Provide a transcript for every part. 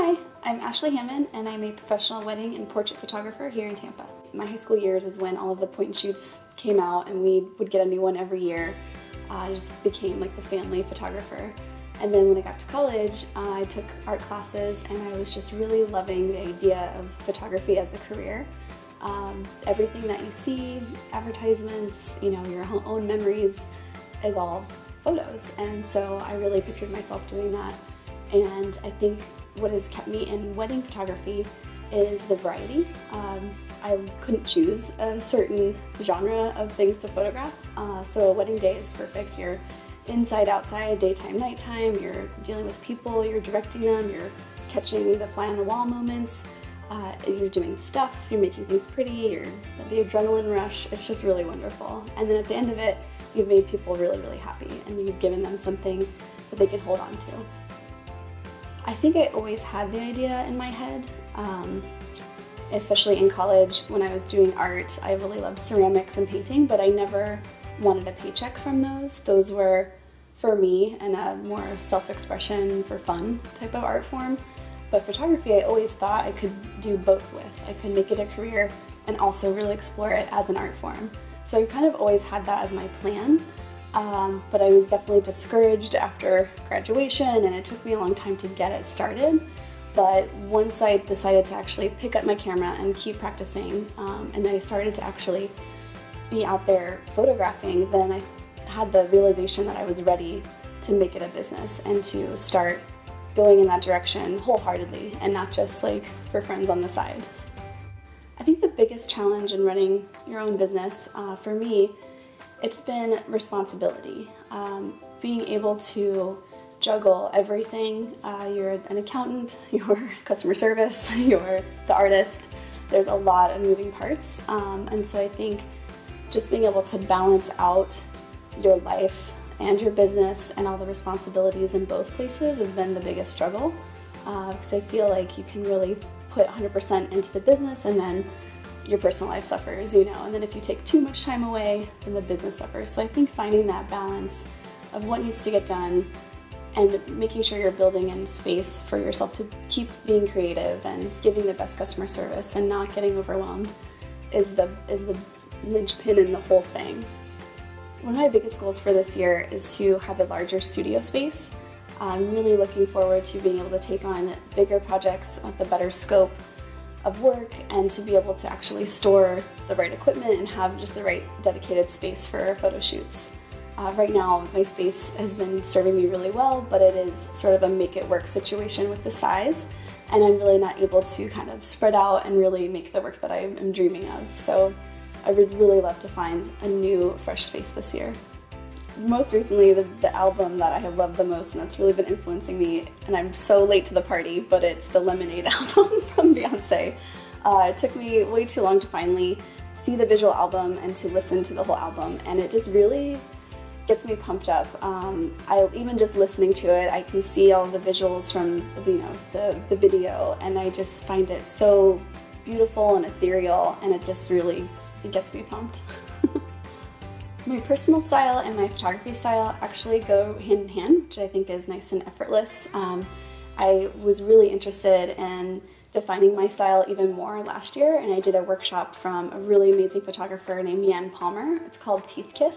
Hi, I'm Ashlee Hamon, and I'm a professional wedding and portrait photographer here in Tampa. My high school years is when all of the point and shoots came out, and we would get a new one every year. I just became like the family photographer. And then when I got to college, I took art classes, and I was just really loving the idea of photography as a career. Everything that you see, advertisements, your own memories, is all photos. And so I really pictured myself doing that. And I think what has kept me in wedding photography is the variety. I couldn't choose a certain genre of things to photograph. So a wedding day is perfect. You're inside, outside, daytime, nighttime, you're dealing with people, you're directing them, you're catching the fly on the wall moments, you're doing stuff, you're making things pretty, the adrenaline rush. It's just really wonderful. And then at the end of it, you've made people really, really happy, and you've given them something that they can hold on to. I think I always had the idea in my head, especially in college when I was doing art. I really loved ceramics and painting, but I never wanted a paycheck from those. Those were for me and a more self-expression for fun type of art form. But photography, I always thought I could do both with. I could make it a career and also really explore it as an art form. So I kind of always had that as my plan. But I was definitely discouraged after graduation, and it took me a long time to get it started. But once I decided to actually pick up my camera and keep practicing, and then I started to actually be out there photographing, then I had the realization that I was ready to make it a business and to start going in that direction wholeheartedly and not just like for friends on the side. I think the biggest challenge in running your own business for me, it's been responsibility. Being able to juggle everything. You're an accountant, you're customer service, you're the artist. There's a lot of moving parts. And so I think just being able to balance out your life and your business and all the responsibilities in both places has been the biggest struggle. Because I feel like you can really put 100% into the business, and then your personal life suffers, and then if you take too much time away, then the business suffers. So I think finding that balance of what needs to get done and making sure you're building in space for yourself to keep being creative and giving the best customer service and not getting overwhelmed is the linchpin in the whole thing. One of my biggest goals for this year is to have a larger studio space. I'm really looking forward to being able to take on bigger projects with a better scope of work, and to be able to actually store the right equipment and have just the right dedicated space for photo shoots. Right now, my space has been serving me really well, but it is sort of a make-it-work situation with the size, and I'm really not able to kind of spread out and really make the work that I am dreaming of. So I would really love to find a new, fresh space this year. Most recently, the album that I have loved the most and that's really been influencing me, and I'm so late to the party, but it's the Lemonade album from Beyonce. It took me way too long to finally see the visual album and to listen to the whole album, and it just really gets me pumped up. Even just listening to it, I can see all the visuals from the video, and I just find it so beautiful and ethereal, and it just really gets me pumped. My personal style and my photography style actually go hand in hand, which I think is nice and effortless. I was really interested in defining my style even more last year, and I did a workshop from a really amazing photographer named Yan Palmer. It's called Teeth Kiss,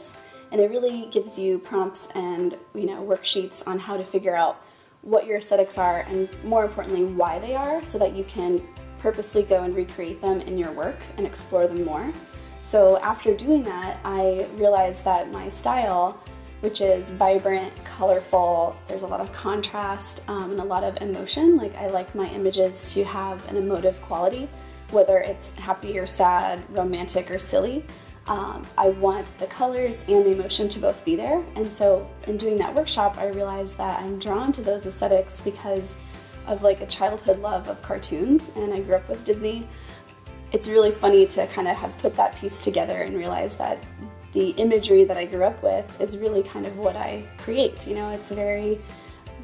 and it really gives you prompts and worksheets on how to figure out what your aesthetics are, and more importantly why they are, so that you can purposely go and recreate them in your work and explore them more. So after doing that, I realized that my style, which is vibrant, colorful, there's a lot of contrast and a lot of emotion. Like, I like my images to have an emotive quality, whether it's happy or sad, romantic or silly. I want the colors and the emotion to both be there. And so in doing that workshop, I realized that I'm drawn to those aesthetics because of like a childhood love of cartoons, and I grew up with Disney. It's really funny to kind of have put that piece together and realize that the imagery that I grew up with is really kind of what I create. It's very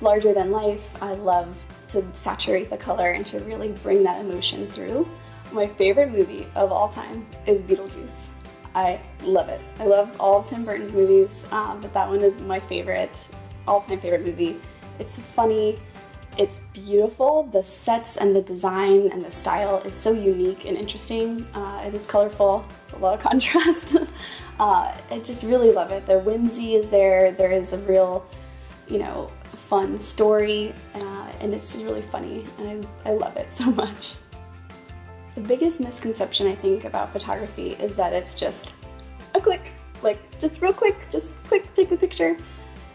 larger than life. I love to saturate the color and to really bring that emotion through. My favorite movie of all time is Beetlejuice. I love it. I love all of Tim Burton's movies, but that one is my favorite, all-time favorite movie. It's funny, It's beautiful. The sets and the design and the style is so unique and interesting. It is colorful, a lot of contrast. I just really love it. The whimsy is there. There is a real, you know, fun story, and it's just really funny, and I love it so much. The biggest misconception I think about photography is that it's just a click, like just real quick, just quick, take a picture.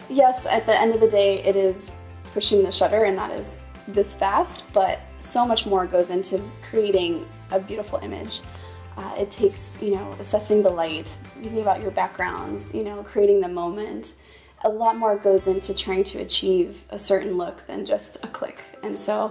Yes, at the end of the day, it is pushing the shutter, and that is this fast, but so much more goes into creating a beautiful image. It takes, you know, assessing the light, thinking about your backgrounds, you know, creating the moment. A lot more goes into trying to achieve a certain look than just a click. And so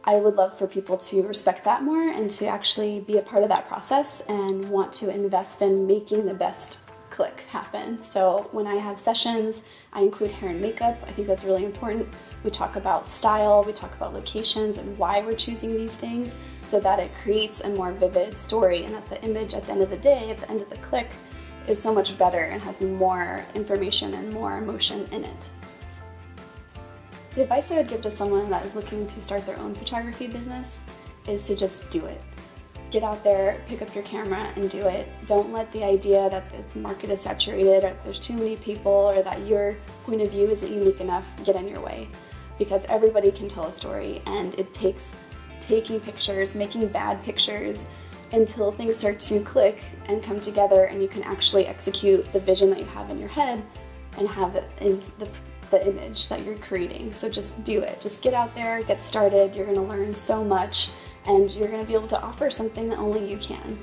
I would love for people to respect that more and to actually be a part of that process and want to invest in making the best click happen. So when I have sessions, I include hair and makeup. I think that's really important. We talk about style, we talk about locations and why we're choosing these things so that it creates a more vivid story, and that the image at the end of the day, at the end of the click, is so much better and has more information and more emotion in it. The advice I would give to someone that is looking to start their own photography business is to just do it. Get out there, pick up your camera and do it. Don't let the idea that the market is saturated or there's too many people or that your point of view isn't unique enough get in your way. Because everybody can tell a story, and it takes taking pictures, making bad pictures, until things start to click and come together and you can actually execute the vision that you have in your head and have it in the image that you're creating. So just do it. Just get out there, get started. You're going to learn so much, and you're going to be able to offer something that only you can.